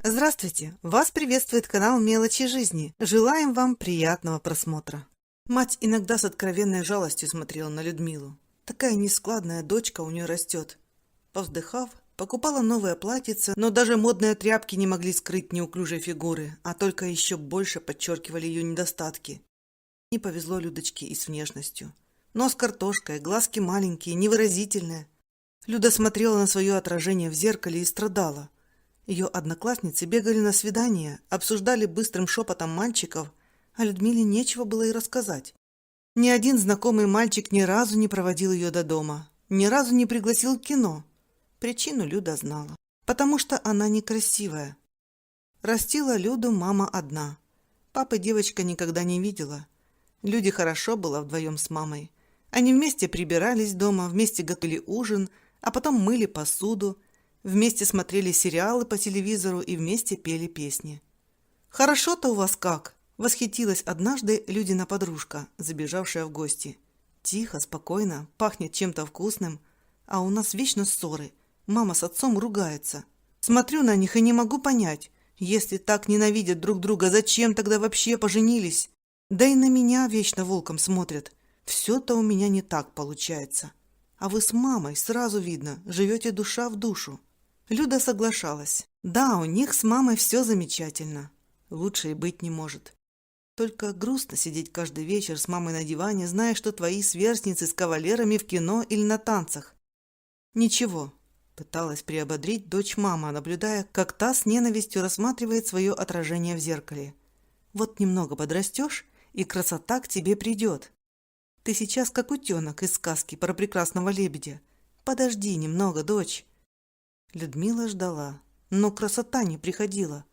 Здравствуйте! Вас приветствует канал «Мелочи жизни». Желаем вам приятного просмотра. Мать иногда с откровенной жалостью смотрела на Людмилу. Такая нескладная дочка у нее растет. Повздыхав, покупала новое платьице, но даже модные тряпки не могли скрыть неуклюжей фигуры, а только еще больше подчеркивали ее недостатки. Не повезло Людочке и с внешностью. Нос картошкой, глазки маленькие, невыразительные. Люда смотрела на свое отражение в зеркале и страдала. Ее одноклассницы бегали на свидания, обсуждали быстрым шепотом мальчиков, а Людмиле нечего было и рассказать. Ни один знакомый мальчик ни разу не проводил ее до дома, ни разу не пригласил в кино. Причину Люда знала. Потому что она некрасивая. Растила Люду мама одна. Папы девочка никогда не видела. Люде хорошо было вдвоем с мамой. Они вместе прибирались дома, вместе готовили ужин, а потом мыли посуду, вместе смотрели сериалы по телевизору и вместе пели песни. «Хорошо-то у вас как?» – восхитилась однажды Людина подружка, забежавшая в гости. «Тихо, спокойно, пахнет чем-то вкусным, а у нас вечно ссоры. Мама с отцом ругается. Смотрю на них и не могу понять, если так ненавидят друг друга, зачем тогда вообще поженились? Да и на меня вечно волком смотрят. Все-то у меня не так получается. А вы с мамой, сразу видно, живете душа в душу». Люда соглашалась. Да, у них с мамой все замечательно. Лучше и быть не может. Только грустно сидеть каждый вечер с мамой на диване, зная, что твои сверстницы с кавалерами в кино или на танцах. Ничего, пыталась приободрить дочь мама, наблюдая, как та с ненавистью рассматривает свое отражение в зеркале. Вот немного подрастешь, и красота к тебе придет. Ты сейчас как утенок из сказки про прекрасного лебедя. Подожди немного, дочь. Людмила ждала, но красота не приходила.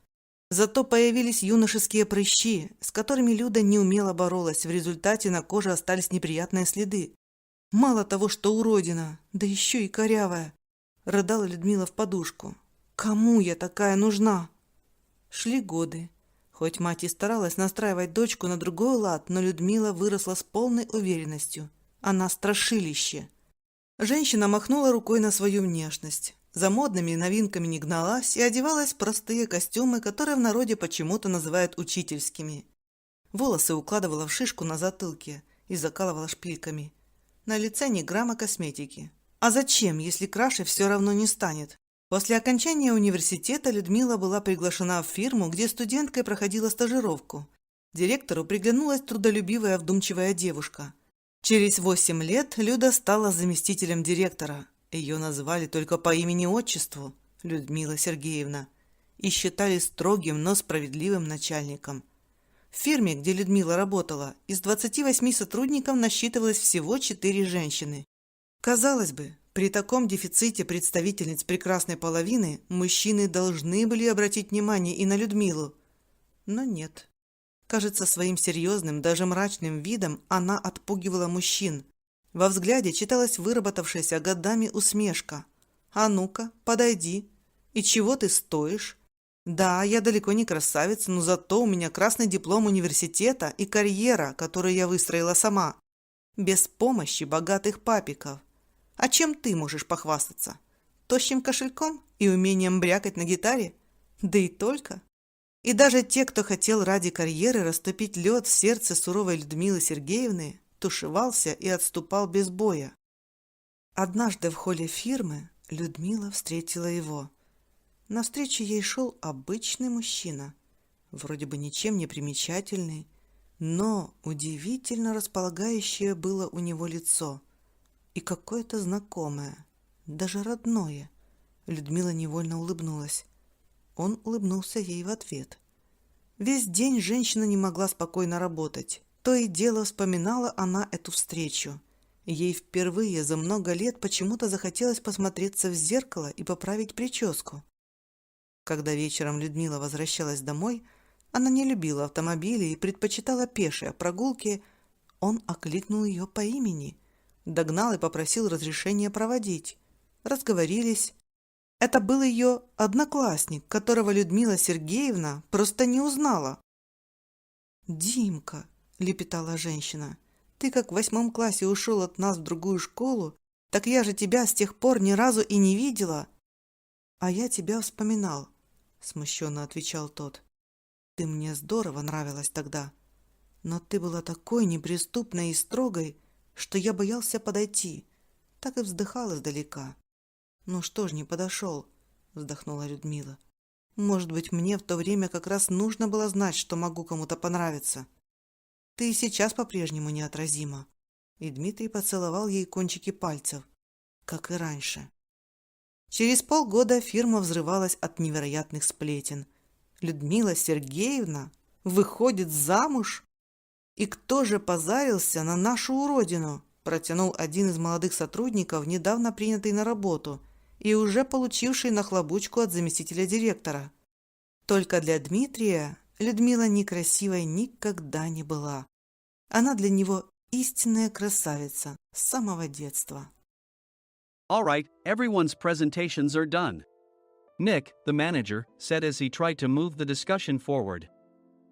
Зато появились юношеские прыщи, с которыми Люда неумело боролась, в результате на коже остались неприятные следы. Мало того, что уродина, да еще и корявая. Рыдала Людмила в подушку. Кому я такая нужна? Шли годы. Хоть мать и старалась настраивать дочку на другой лад, но Людмила выросла с полной уверенностью. Она страшилище. Женщина махнула рукой на свою внешность. За модными новинками не гналась и одевалась в простые костюмы, которые в народе почему-то называют учительскими. Волосы укладывала в шишку на затылке и закалывала шпильками. На лице ни грамма косметики. А зачем, если краше все равно не станет? После окончания университета Людмила была приглашена в фирму, где студенткой проходила стажировку. Директору приглянулась трудолюбивая вдумчивая девушка. Через 8 лет Люда стала заместителем директора. Ее назвали только по имени-отчеству – Людмила Сергеевна, и считали строгим, но справедливым начальником. В фирме, где Людмила работала, из 28 сотрудников насчитывалось всего 4 женщины. Казалось бы, при таком дефиците представительниц прекрасной половины мужчины должны были обратить внимание и на Людмилу. Но нет. Кажется, своим серьезным, даже мрачным видом она отпугивала мужчин. Во взгляде читалась выработавшаяся годами усмешка. «А ну-ка, подойди. И чего ты стоишь? Да, я далеко не красавица, но зато у меня красный диплом университета и карьера, которую я выстроила сама. Без помощи богатых папиков. А чем ты можешь похвастаться? Тощим кошельком и умением брякать на гитаре? Да и только». И даже те, кто хотел ради карьеры растопить лед в сердце суровой Людмилы Сергеевны, тушевался и отступал без боя. Однажды в холле фирмы Людмила встретила его. Навстречу ей шел обычный мужчина, вроде бы ничем не примечательный, но удивительно располагающее было у него лицо и какое-то знакомое, даже родное. Людмила невольно улыбнулась. Он улыбнулся ей в ответ. Весь день женщина не могла спокойно работать. То и дело вспоминала она эту встречу. Ей впервые за много лет почему-то захотелось посмотреться в зеркало и поправить прическу. Когда вечером Людмила возвращалась домой, она не любила автомобили и предпочитала пешие прогулки. Он окликнул ее по имени, догнал и попросил разрешения проводить. Разговорились. Это был ее одноклассник, которого Людмила Сергеевна просто не узнала. «Димка», — лепетала женщина, — «ты как в 8 классе ушел от нас в другую школу, так я же тебя с тех пор ни разу и не видела». «А я тебя вспоминал. смущенно отвечал тот. Ты мне здорово нравилась тогда, но ты была такой неприступной и строгой, что я боялся подойти, так и вздыхал издалека. Ну что ж не подошел, вздохнула Людмила. Может быть, мне в то время как раз нужно было знать, что могу кому-то понравиться. Ты и сейчас по-прежнему неотразима. И Дмитрий поцеловал ей кончики пальцев, как и раньше. Через полгода фирма взрывалась от невероятных сплетен. Людмила Сергеевна выходит замуж? И кто же позарился на нашу уродину? Протянул один из молодых сотрудников, недавно принятый на работу и уже получивший нахлобучку от заместителя директора. Только для Дмитрия Людмила некрасивой никогда не была. Она для него истинная красавица с самого детства. All right, everyone's presentations are done. Nick, the manager, said as he tried to move the discussion forward.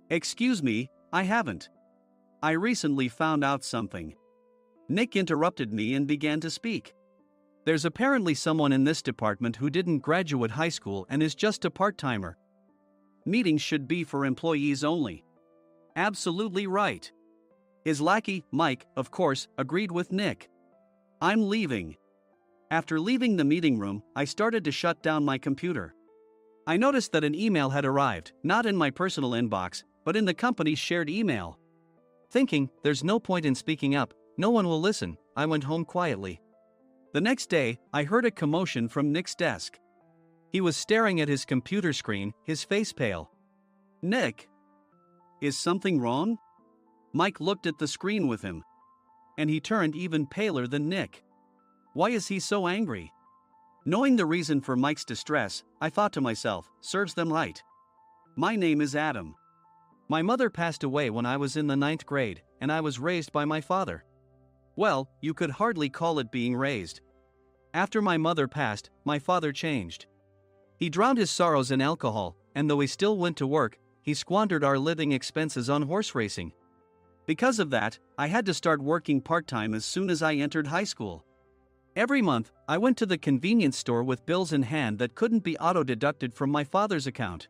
Excuse me, I haven't. I recently found out something. Nick interrupted me and began to speak. There's apparently someone in this department who didn't graduate high school and is just a part-timer. Meetings should be for employees only. Absolutely right. His lackey, Mike, of course, agreed with Nick. I'm leaving. After leaving the meeting room, I started to shut down my computer. I noticed that an email had arrived, not in my personal inbox, but in the company's shared email. Thinking, there's no point in speaking up, no one will listen, I went home quietly. The next day, I heard a commotion from Nick's desk. He was staring at his computer screen, his face pale. Nick! Is something wrong? Mike looked at the screen with him. And he turned even paler than Nick. Why is he so angry? Knowing the reason for Mike's distress, I thought to myself, serves them right. My name is Adam. My mother passed away when I was in the 9th grade, and I was raised by my father. Well, you could hardly call it being raised. After my mother passed, my father changed. He drowned his sorrows in alcohol, and though he still went to work, he squandered our living expenses on horse racing. Because of that, I had to start working part-time as soon as I entered high school. Every month, I went to the convenience store with bills in hand that couldn't be auto-deducted from my father's account.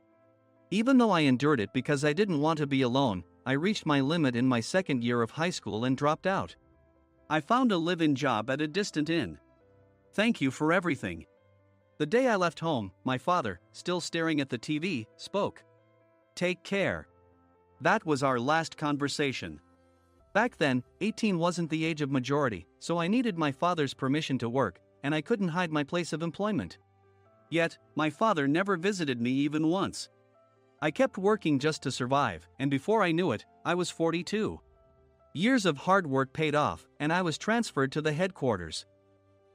Even though I endured it because I didn't want to be alone, I reached my limit in my second year of high school and dropped out. I found a live-in job at a distant inn. Thank you for everything. The day I left home, my father, still staring at the TV, spoke. Take care. That was our last conversation. Back then, 18 wasn't the age of majority, so I needed my father's permission to work, and I couldn't hide my place of employment. Yet, my father never visited me even once. I kept working just to survive, and before I knew it, I was 42. Years of hard work paid off, and I was transferred to the headquarters.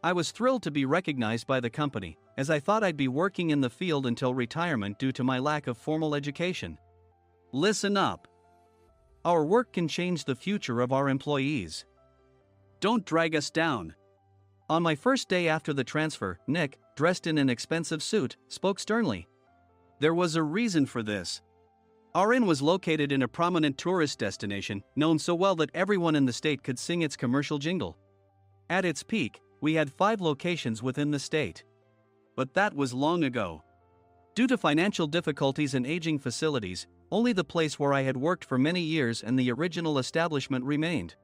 I was thrilled to be recognized by the company, as I thought I'd be working in the field until retirement due to my lack of formal education. Listen up. Our work can change the future of our employees. Don't drag us down. On my first day after the transfer, Nick, dressed in an expensive suit, spoke sternly. There was a reason for this. Our inn was located in a prominent tourist destination, known so well that everyone in the state could sing its commercial jingle. At its peak, we had 5 locations within the state. But that was long ago. Due to financial difficulties and aging facilities, only the place where I had worked for many years and the original establishment remained.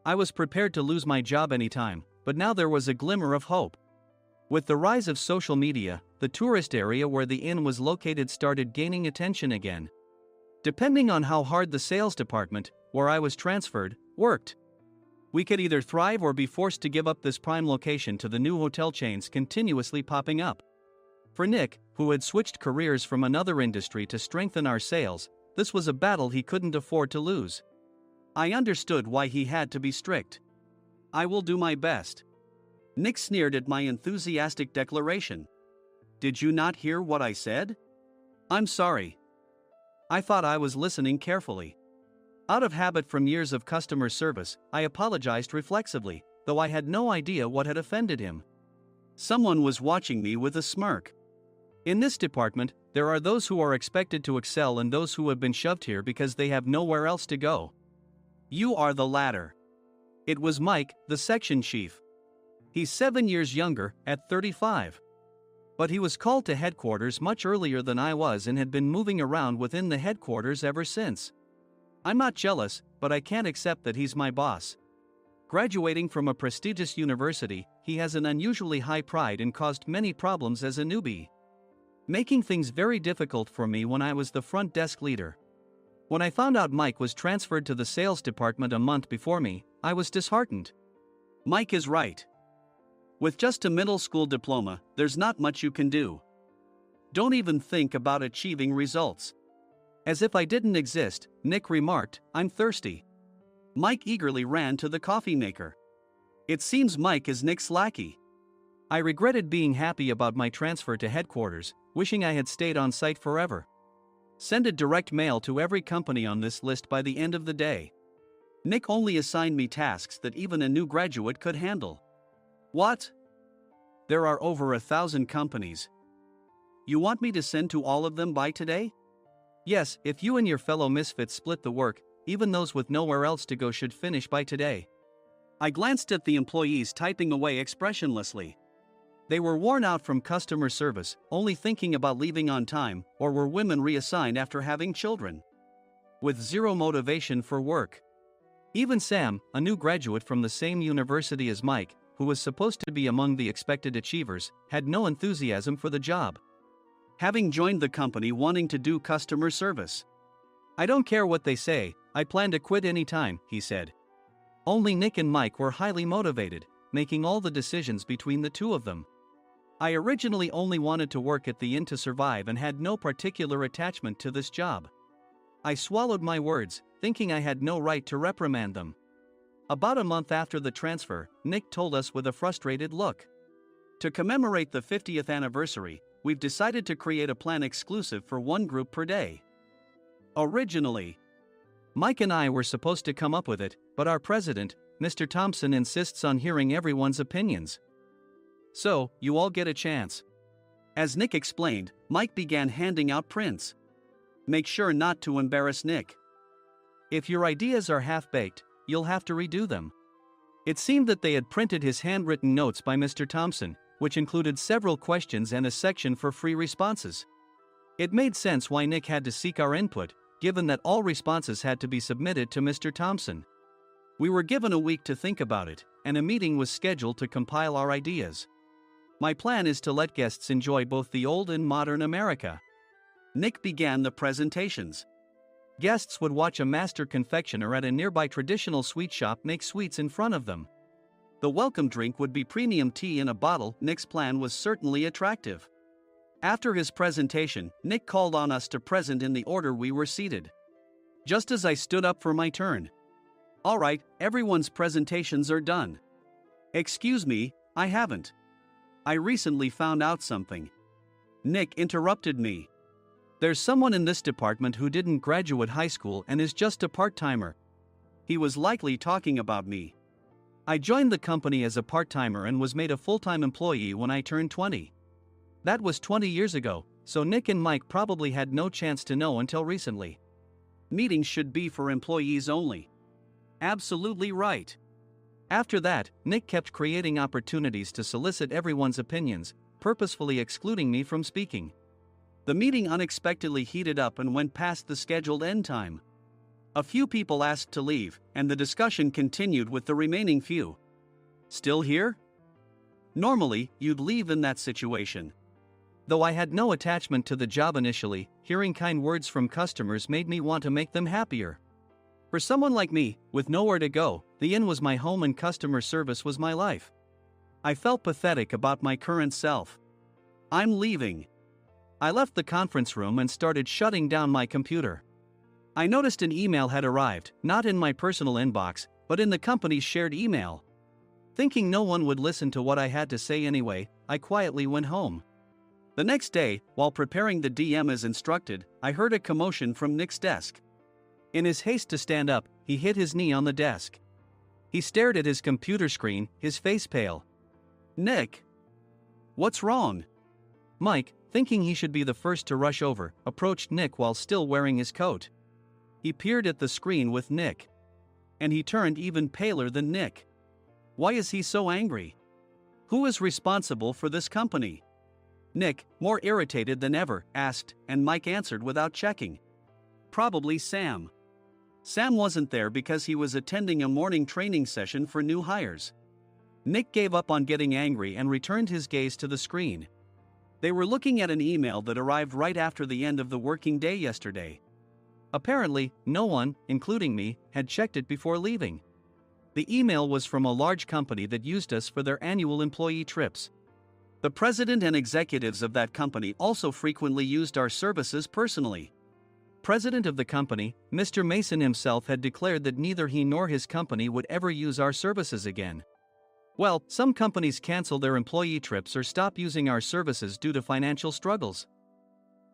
I was prepared to lose my job anytime, but now there was a glimmer of hope. With the rise of social media, the tourist area where the inn was located started gaining attention again. Depending on how hard the sales department, where I was transferred, worked. We could either thrive or be forced to give up this prime location to the new hotel chains continuously popping up. For Nick, who had switched careers from another industry to strengthen our sales, this was a battle he couldn't afford to lose. I understood why he had to be strict. I will do my best. Nick sneered at my enthusiastic declaration. Did you not hear what I said? I'm sorry. I thought I was listening carefully. Out of habit from years of customer service, I apologized reflexively, though I had no idea what had offended him. Someone was watching me with a smirk. In this department, there are those who are expected to excel and those who have been shoved here because they have nowhere else to go. You are the latter. It was Mike, the section chief. He's 7 years younger, at 35. But he was called to headquarters much earlier than I was and had been moving around within the headquarters ever since. I'm not jealous, but I can't accept that he's my boss. Graduating from a prestigious university, he has an unusually high pride and caused many problems as a newbie, making things very difficult for me when I was the front desk leader. When I found out Mike was transferred to the sales department a month before me, I was disheartened. Mike is right. With just a middle school diploma, there's not much you can do. Don't even think about achieving results. As if I didn't exist, Nick remarked, "I'm thirsty." Mike eagerly ran to the coffee maker. It seems Mike is Nick's lackey. I regretted being happy about my transfer to headquarters, wishing I had stayed on site forever. Send a direct mail to every company on this list by the end of the day. Nick only assigned me tasks that even a new graduate could handle. What? There are over 1,000 companies. You want me to send to all of them by today? Yes, if you and your fellow misfits split the work, even those with nowhere else to go should finish by today. I glanced at the employees typing away expressionlessly. They were worn out from customer service, only thinking about leaving on time, or were women reassigned after having children, with zero motivation for work. Even Sam, a new graduate from the same university as Mike, who was supposed to be among the expected achievers, had no enthusiasm for the job, having joined the company wanting to do customer service. "I don't care what they say, I plan to quit anytime," he said. Only Nick and Mike were highly motivated, making all the decisions between the two of them. I originally only wanted to work at the inn to survive and had no particular attachment to this job. I swallowed my words, thinking I had no right to reprimand them. About a month after the transfer, Nick told us with a frustrated look, "To commemorate the 50th anniversary, we've decided to create a plan exclusive for one group per day." Originally, Mike and I were supposed to come up with it, but our president, Mr. Thompson, insists on hearing everyone's opinions. "So, you all get a chance." As Nick explained, Mike began handing out prints. "Make sure not to embarrass Nick. If your ideas are half-baked, you'll have to redo them." It seemed that they had printed his handwritten notes by Mr. Thompson, which included several questions and a section for free responses. It made sense why Nick had to seek our input, given that all responses had to be submitted to Mr. Thompson. We were given a week to think about it, and a meeting was scheduled to compile our ideas. My plan is to let guests enjoy both the old and modern America. Nick began the presentations. Guests would watch a master confectioner at a nearby traditional sweet shop make sweets in front of them. The welcome drink would be premium tea in a bottle. Nick's plan was certainly attractive. After his presentation, Nick called on us to present in the order we were seated. Just as I stood up for my turn. "All right, everyone's presentations are done." "Excuse me, I haven't. I recently found out something." Nick interrupted me. "There's someone in this department who didn't graduate high school and is just a part-timer." He was likely talking about me. I joined the company as a part-timer and was made a full-time employee when I turned 20. That was 20 years ago, so Nick and Mike probably had no chance to know until recently. Meetings should be for employees only. Absolutely right. After that, Nick kept creating opportunities to solicit everyone's opinions, purposefully excluding me from speaking. The meeting unexpectedly heated up and went past the scheduled end time. A few people asked to leave, and the discussion continued with the remaining few. "Still here?" Normally, you'd leave in that situation. Though I had no attachment to the job initially, hearing kind words from customers made me want to make them happier. For someone like me, with nowhere to go, the inn was my home and customer service was my life. I felt pathetic about my current self. "I'm leaving." I left the conference room and started shutting down my computer. I noticed an email had arrived, not in my personal inbox, but in the company's shared email. Thinking no one would listen to what I had to say anyway, I quietly went home. The next day, while preparing the DM as instructed, I heard a commotion from Nick's desk. In his haste to stand up, he hit his knee on the desk. He stared at his computer screen, his face pale. "Nick, what's wrong?" Mike, thinking he should be the first to rush over, approached Nick while still wearing his coat. He peered at the screen with Nick. And he turned even paler than Nick. Why is he so angry? Who is responsible for this company? Nick, more irritated than ever, asked, and Mike answered without checking. Probably Sam. Sam wasn't there because he was attending a morning training session for new hires. Nick gave up on getting angry and returned his gaze to the screen. They were looking at an email that arrived right after the end of the working day yesterday. Apparently, no one, including me, had checked it before leaving. The email was from a large company that used us for their annual employee trips. The president and executives of that company also frequently used our services personally. President of the company, Mr. Mason himself, had declared that neither he nor his company would ever use our services again. Well, some companies cancel their employee trips or stop using our services due to financial struggles.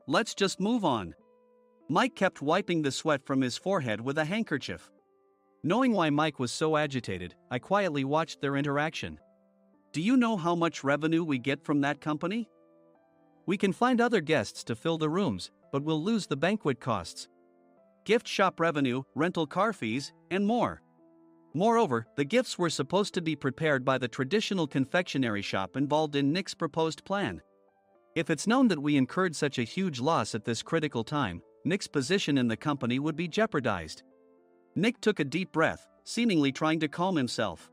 Let's just move on. Mike kept wiping the sweat from his forehead with a handkerchief. Knowing why Mike was so agitated, I quietly watched their interaction. Do you know how much revenue we get from that company? We can find other guests to fill the rooms, but we'll lose the banquet costs, gift shop revenue, rental car fees, and more. Moreover, the gifts were supposed to be prepared by the traditional confectionery shop involved in Nick's proposed plan. If it's known that we incurred such a huge loss at this critical time, Nick's position in the company would be jeopardized. Nick took a deep breath, seemingly trying to calm himself.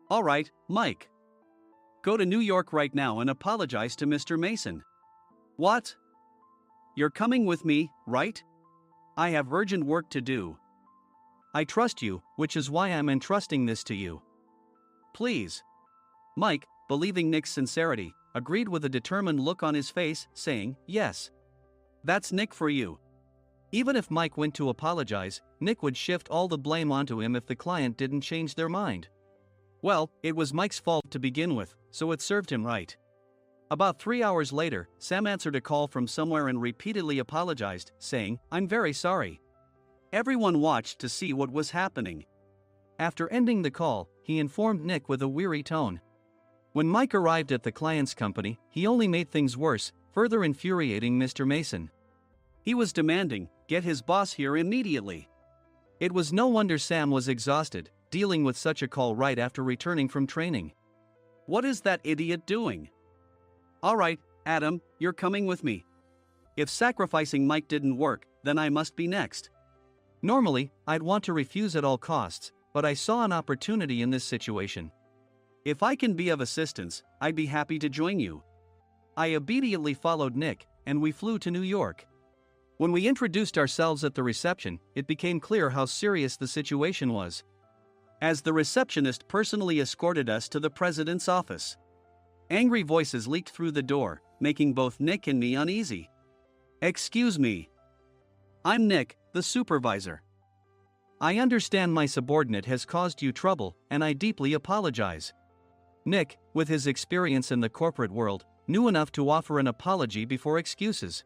All right, Mike. Go to New York right now and apologize to Mr. Mason. What? You're coming with me, right? I have urgent work to do. I trust you, which is why I'm entrusting this to you. Please. Mike, believing Nick's sincerity, agreed with a determined look on his face, saying, yes. That's Nick for you. Even if Mike went to apologize, Nick would shift all the blame onto him if the client didn't change their mind. Well, it was Mike's fault to begin with, so it served him right. About 3 hours later, Sam answered a call from somewhere and repeatedly apologized, saying, I'm very sorry. Everyone watched to see what was happening. After ending the call, he informed Nick with a weary tone. When Mike arrived at the client's company, he only made things worse, further infuriating Mr. Mason. He was demanding, get his boss here immediately. It was no wonder Sam was exhausted, dealing with such a call right after returning from training. What is that idiot doing? All right, Adam, you're coming with me. If sacrificing Mike didn't work, then I must be next. Normally, I'd want to refuse at all costs, but I saw an opportunity in this situation. If I can be of assistance, I'd be happy to join you. I immediately followed Nick, and we flew to New York. When we introduced ourselves at the reception, it became clear how serious the situation was, as the receptionist personally escorted us to the president's office. Angry voices leaked through the door, making both Nick and me uneasy. Excuse me. I'm Nick, the supervisor. I understand my subordinate has caused you trouble, and I deeply apologize. Nick, with his experience in the corporate world, knew enough to offer an apology before excuses.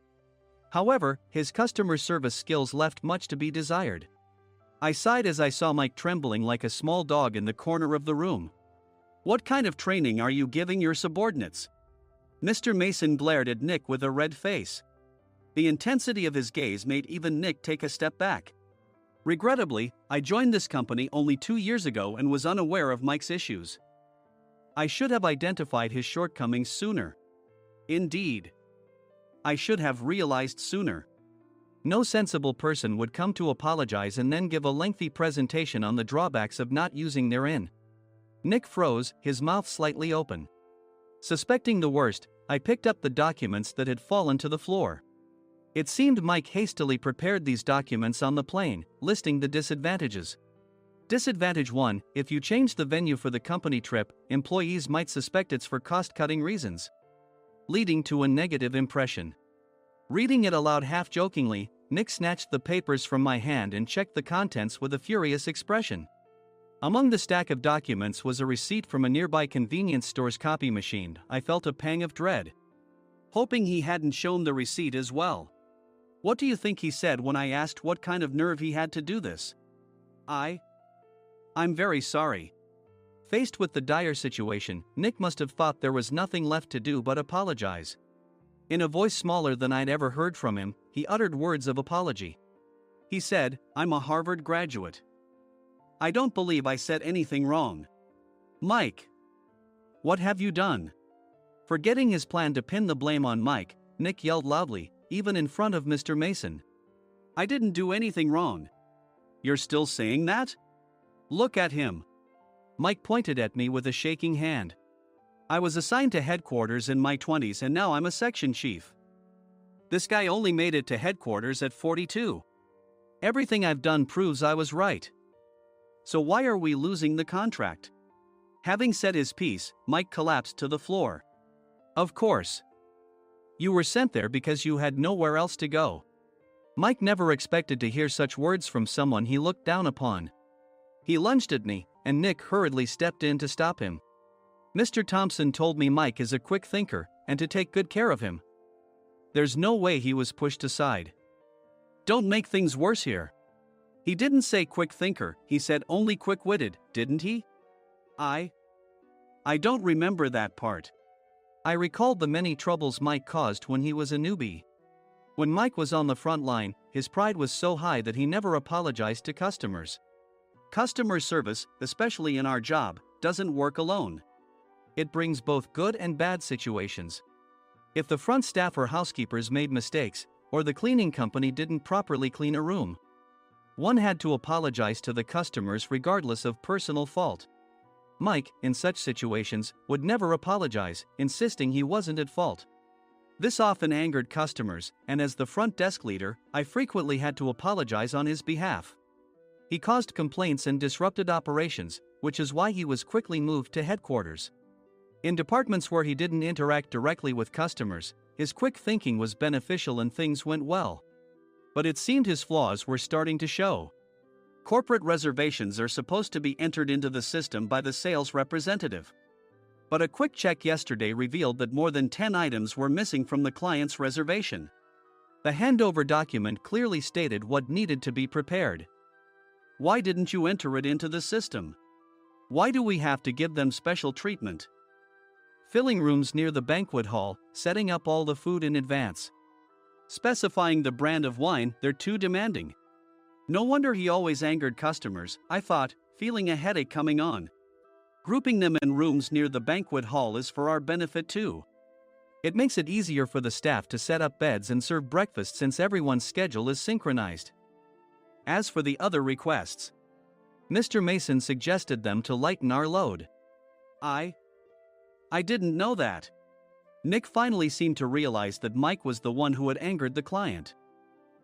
However, his customer service skills left much to be desired. I sighed as I saw Mike trembling like a small dog in the corner of the room. What kind of training are you giving your subordinates? Mr. Mason glared at Nick with a red face. The intensity of his gaze made even Nick take a step back. Regrettably, I joined this company only 2 years ago and was unaware of Mike's issues. I should have identified his shortcomings sooner. Indeed. I should have realized sooner. No sensible person would come to apologize and then give a lengthy presentation on the drawbacks of not using their in. Nick froze, his mouth slightly open. Suspecting the worst, I picked up the documents that had fallen to the floor. It seemed Mike hastily prepared these documents on the plane, listing the disadvantages. Disadvantage 1: if you change the venue for the company trip, employees might suspect it's for cost-cutting reasons, leading to a negative impression. Reading it aloud half-jokingly, Nick snatched the papers from my hand and checked the contents with a furious expression. Among the stack of documents was a receipt from a nearby convenience store's copy machine. I felt a pang of dread, hoping he hadn't shown the receipt as well. What do you think he said when I asked what kind of nerve he had to do this? I'm very sorry. Faced with the dire situation, Nick must have thought there was nothing left to do but apologize. In a voice smaller than I'd ever heard from him, he uttered words of apology. He said, I'm a Harvard graduate. I don't believe I said anything wrong. Mike. What have you done? Forgetting his plan to pin the blame on Mike, Nick yelled loudly, even in front of Mr. Mason. "I didn't do anything wrong." "You're still saying that? Look at him." Mike pointed at me with a shaking hand. "I was assigned to headquarters in my 20s and now I'm a section chief. This guy only made it to headquarters at 42. Everything I've done proves I was right. So why are we losing the contract?" Having said his piece, Mike collapsed to the floor. "Of course. You were sent there because you had nowhere else to go." Mike never expected to hear such words from someone he looked down upon. He lunged at me, and Nick hurriedly stepped in to stop him. "Mr. Thompson told me Mike is a quick thinker, and to take good care of him." There's no way he was pushed aside. "Don't make things worse here." "He didn't say quick thinker, he said only quick-witted, didn't he?" I don't remember that part." I recalled the many troubles Mike caused when he was a newbie. When Mike was on the front line, his pride was so high that he never apologized to customers. Customer service, especially in our job, doesn't work alone. It brings both good and bad situations. If the front staff or housekeepers made mistakes, or the cleaning company didn't properly clean a room, one had to apologize to the customers regardless of personal fault. Mike, in such situations, would never apologize, insisting he wasn't at fault. This often angered customers, and as the front desk leader, I frequently had to apologize on his behalf. He caused complaints and disrupted operations, which is why he was quickly moved to headquarters. In departments where he didn't interact directly with customers, his quick thinking was beneficial and things went well. But it seemed his flaws were starting to show. Corporate reservations are supposed to be entered into the system by the sales representative. But a quick check yesterday revealed that more than 10 items were missing from the client's reservation. The handover document clearly stated what needed to be prepared. Why didn't you enter it into the system? Why do we have to give them special treatment? Filling rooms near the banquet hall, setting up all the food in advance. Specifying the brand of wine, they're too demanding. No wonder he always angered customers, I thought, feeling a headache coming on. Grouping them in rooms near the banquet hall is for our benefit too. It makes it easier for the staff to set up beds and serve breakfast since everyone's schedule is synchronized. As for the other requests, Mr. Mason suggested them to lighten our load. I didn't know that. Nick finally seemed to realize that Mike was the one who had angered the client.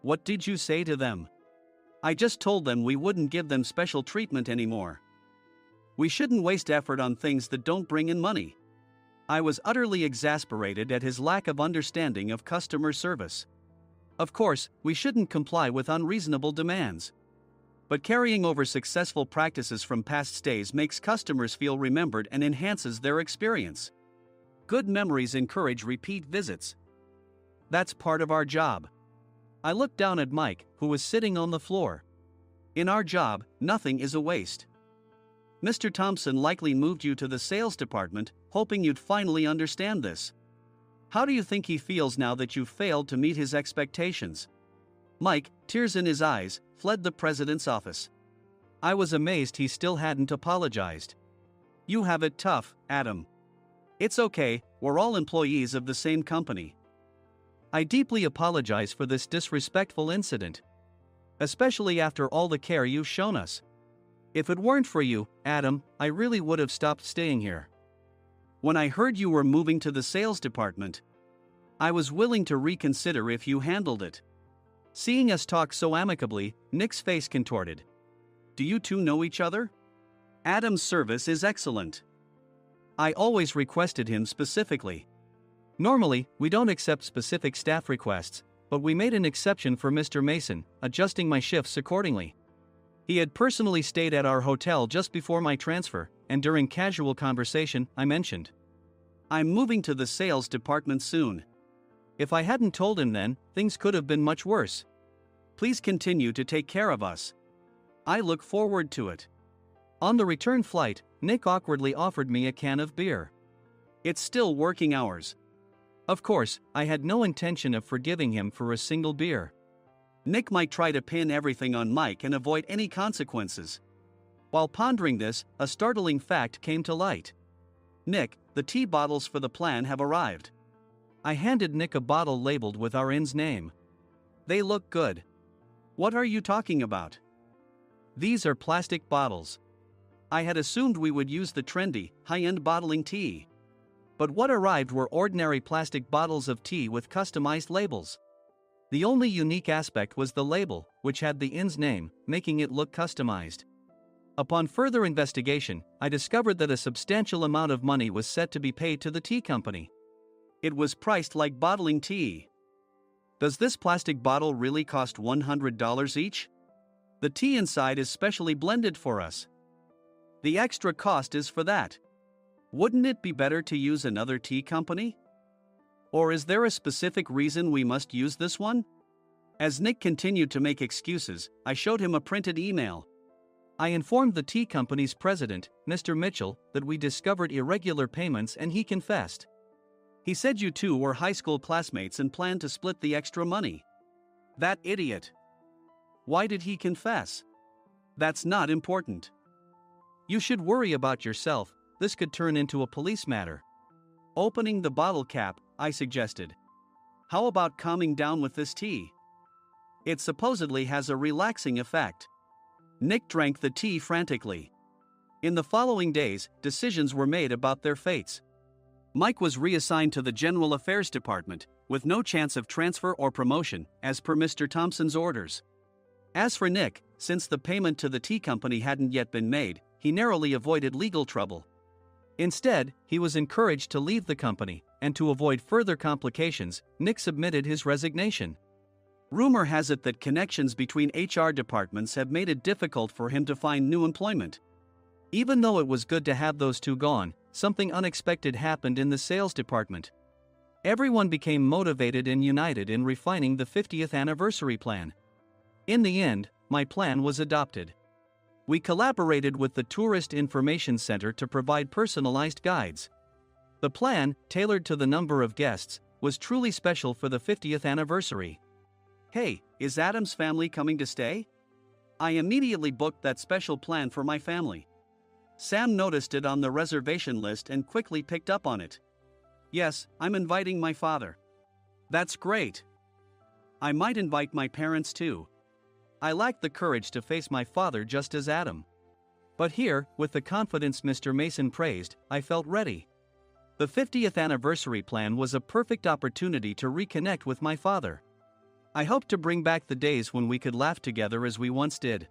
What did you say to them? I just told them we wouldn't give them special treatment anymore. We shouldn't waste effort on things that don't bring in money. I was utterly exasperated at his lack of understanding of customer service. Of course, we shouldn't comply with unreasonable demands. But carrying over successful practices from past stays makes customers feel remembered and enhances their experience. Good memories encourage repeat visits. That's part of our job. I looked down at Mike, who was sitting on the floor. In our job, nothing is a waste. Mr. Thompson likely moved you to the sales department, hoping you'd finally understand this. How do you think he feels now that you've failed to meet his expectations? Mike, tears in his eyes, fled the president's office. I was amazed he still hadn't apologized. You have it tough, Adam. It's okay, we're all employees of the same company. I deeply apologize for this disrespectful incident. Especially after all the care you've shown us. If it weren't for you, Adam, I really would have stopped staying here. When I heard you were moving to the sales department, I was willing to reconsider if you handled it. Seeing us talk so amicably, Nick's face contorted. Do you two know each other? Adam's service is excellent. I always requested him specifically. Normally, we don't accept specific staff requests, but we made an exception for Mr. Mason, adjusting my shifts accordingly. He had personally stayed at our hotel just before my transfer, and during casual conversation, I mentioned, I'm moving to the sales department soon. If I hadn't told him then, things could have been much worse. Please continue to take care of us. I look forward to it. On the return flight, Nick awkwardly offered me a can of beer. It's still working hours. Of course, I had no intention of forgiving him for a single beer. Nick might try to pin everything on Mike and avoid any consequences. While pondering this, a startling fact came to light. Nick, the tea bottles for the plan have arrived. I handed Nick a bottle labeled with our inn's name. They look good. What are you talking about? These are plastic bottles. I had assumed we would use the trendy, high-end bottling tea. But what arrived were ordinary plastic bottles of tea with customized labels. The only unique aspect was the label, which had the inn's name, making it look customized. Upon further investigation, I discovered that a substantial amount of money was set to be paid to the tea company. It was priced like bottling tea. Does this plastic bottle really cost $100 each? The tea inside is specially blended for us. The extra cost is for that. Wouldn't it be better to use another tea company? Or is there a specific reason we must use this one? As Nick continued to make excuses, I showed him a printed email. I informed the tea company's president, Mr. Mitchell, that we discovered irregular payments and he confessed. He said you two were high school classmates and planned to split the extra money. That idiot. Why did he confess? That's not important. You should worry about yourself, this could turn into a police matter. Opening the bottle cap, I suggested. How about calming down with this tea? It supposedly has a relaxing effect. Nick drank the tea frantically. In the following days, decisions were made about their fates. Mike was reassigned to the General Affairs Department, with no chance of transfer or promotion, as per Mr. Thompson's orders. As for Nick, since the payment to the tea company hadn't yet been made, he narrowly avoided legal trouble. Instead, he was encouraged to leave the company, and to avoid further complications, Nick submitted his resignation. Rumor has it that connections between HR departments have made it difficult for him to find new employment. Even though it was good to have those two gone, something unexpected happened in the sales department. Everyone became motivated and united in refining the 50th anniversary plan. In the end, my plan was adopted. We collaborated with the Tourist Information Center to provide personalized guides. The plan, tailored to the number of guests, was truly special for the 50th anniversary. Hey, is Adam's family coming to stay? I immediately booked that special plan for my family. Sam noticed it on the reservation list and quickly picked up on it. Yes, I'm inviting my father. That's great. I might invite my parents too. I lacked the courage to face my father just as Adam. But here, with the confidence Mr. Mason praised, I felt ready. The 50th anniversary plan was a perfect opportunity to reconnect with my father. I hoped to bring back the days when we could laugh together as we once did.